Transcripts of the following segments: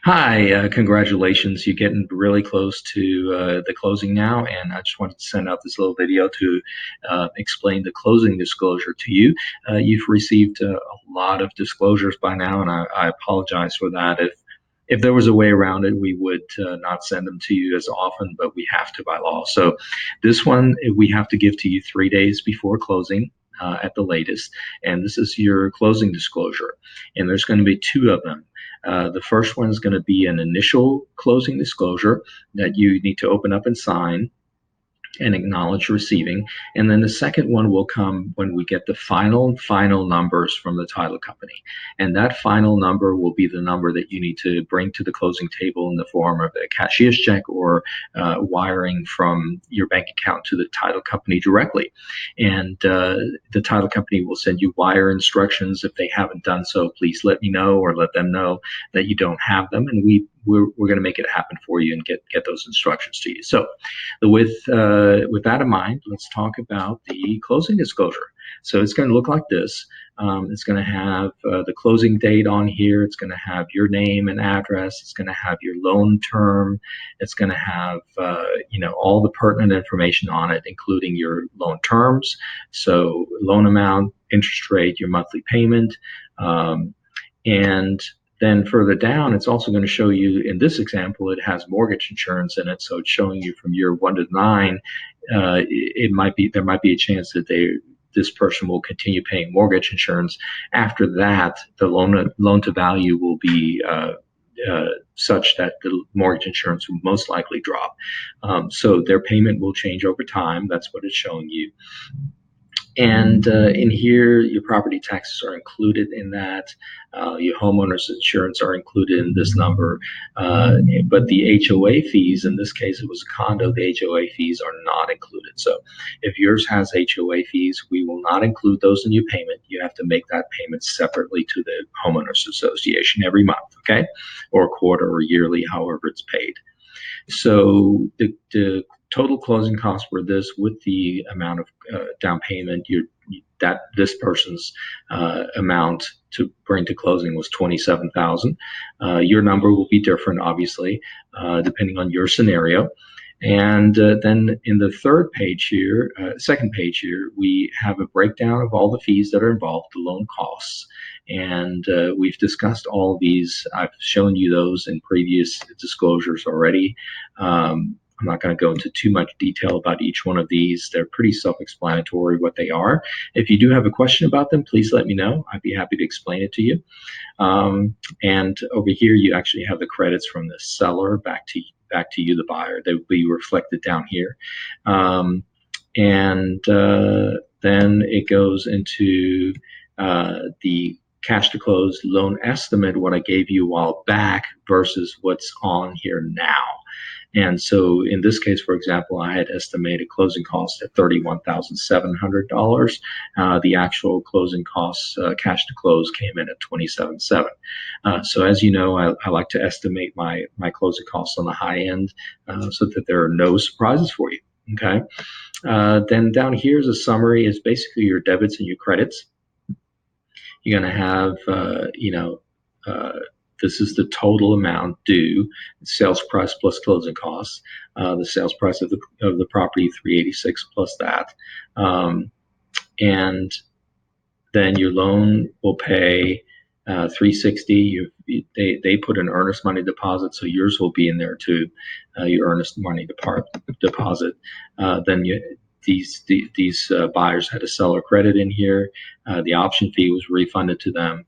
Hi, congratulations. You're getting really close to the closing now, and I just wanted to send out this little video to explain the closing disclosure to you. You've received a lot of disclosures by now, and I apologize for that. If there was a way around it, we would not send them to you as often, but we have to by law. So this one we have to give to you 3 days before closing. At the latest, and this is your closing disclosure, and there's going to be two of them. The first one is going to be an initial closing disclosure that you need to open up and sign and acknowledge receiving. And then the second one will come when we get the final numbers from the title company. And that final number will be the number that you need to bring to the closing table in the form of a cashier's check or wiring from your bank account to the title company directly. And the title company will send you wire instructions. If they haven't done so, please let me know or let them know that you don't have them. And we're going to make it happen for you and get those instructions to you. So with that in mind, let's talk about the closing disclosure. So it's going to look like this. It's going to have the closing date on here. It's going to have your name and address. It's going to have your loan term. It's going to have all the pertinent information on it, including your loan terms, so loan amount, interest rate, your monthly payment, and then further down, it's also going to show you, in this example, it has mortgage insurance in it. So it's showing you from year 1 to 9, there might be a chance that this person will continue paying mortgage insurance. After that, the loan to value will be such that the mortgage insurance will most likely drop. So their payment will change over time. That's what it's showing you. And in here, your property taxes are included in that. Your homeowner's insurance are included in this number. But the HOA fees, in this case, it was a condo, the HOA fees are not included. So if yours has HOA fees, we will not include those in your payment. You have to make that payment separately to the homeowners association every month, okay? Or quarter or yearly, however it's paid. So the total closing costs for this, with the amount of down payment that this person's amount to bring to closing was $27,000. Your number will be different, obviously, depending on your scenario. And then in the second page here, we have a breakdown of all the fees that are involved, the loan costs. And we've discussed all of these. I've shown you those in previous disclosures already. I'm not going to go into too much detail about each one of these. They're pretty self-explanatory what they are. If you do have a question about them, please let me know. I'd be happy to explain it to you. And over here, you actually have the credits from the seller back to you, the buyer. They will be reflected down here. And then it goes into the cash to close loan estimate, what I gave you a while back versus what's on here now. And so in this case, for example, I had estimated closing costs at $31,700. The actual closing costs, cash to close, came in at $27,700. So as you know, I like to estimate my closing costs on the high end so that there are no surprises for you. Okay. Then down here is a summary. It's basically your debits and your credits. You're going to have, this is the total amount due, sales price plus closing costs. The sales price of the property, $386 plus that, and then your loan will pay $360. They put an earnest money deposit, so yours will be in there too. Your earnest money deposit. Then these buyers had a seller credit in here. The option fee was refunded to them.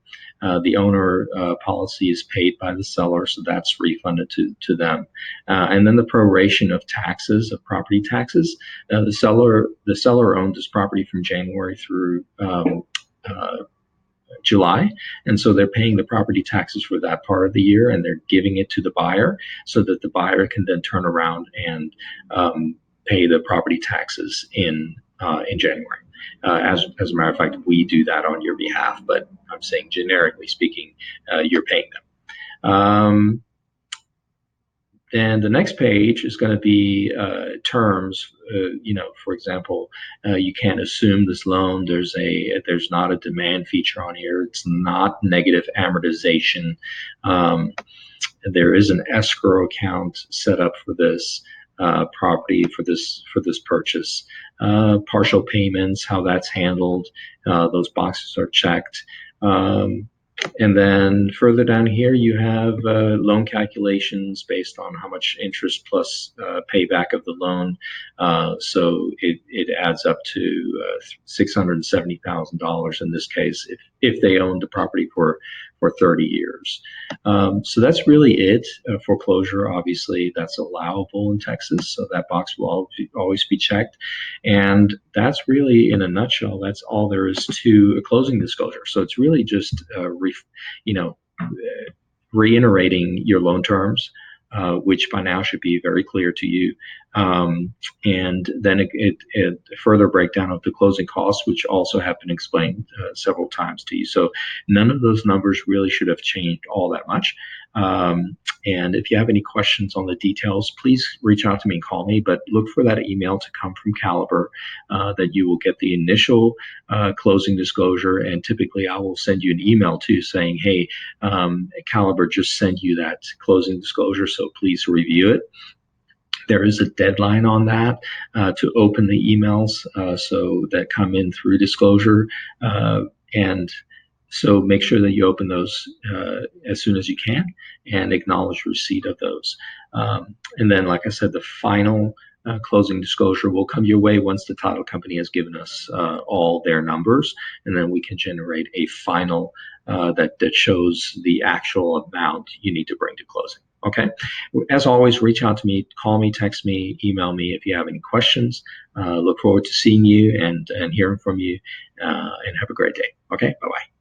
The owner policy is paid by the seller, so that's refunded to them. And then the proration of taxes, of property taxes. The seller owned this property from January through July, and so they're paying the property taxes for that part of the year, and they're giving it to the buyer so that the buyer can then turn around and pay the property taxes in January. As a matter of fact, we do that on your behalf, but I'm saying generically speaking, you're paying them. Then the next page is going to be terms. For example, you can't assume this loan. There's not a demand feature on here. It's not negative amortization. there is an escrow account set up for this property, for this purchase. Partial payments, how that's handled, those boxes are checked. And then further down here, you have loan calculations based on how much interest plus payback of the loan. So it adds up to $670,000 in this case, if they owned the property for 30 years. So that's really it. Foreclosure, obviously, that's allowable in Texas, so that box will always be checked. And that's really, in a nutshell, that's all there is to a closing disclosure. So it's really just, reiterating your loan terms, which by now should be very clear to you. And then it further breakdown of the closing costs, which also have been explained several times to you. So none of those numbers really should have changed all that much. And if you have any questions on the details, please reach out to me and call me, but look for that email to come from Caliber, that you will get the initial closing disclosure. And typically I will send you an email too saying, hey, Caliber just sent you that closing disclosure, so please review it. There is a deadline on that to open the emails so that come in through disclosure. And so make sure that you open those as soon as you can and acknowledge receipt of those. And then, like I said, the final closing disclosure will come your way once the title company has given us all their numbers, and then we can generate a final that shows the actual amount you need to bring to closing. Okay. As always, reach out to me, call me, text me, email me if you have any questions. Look forward to seeing you and hearing from you, and have a great day. Okay. Bye-bye.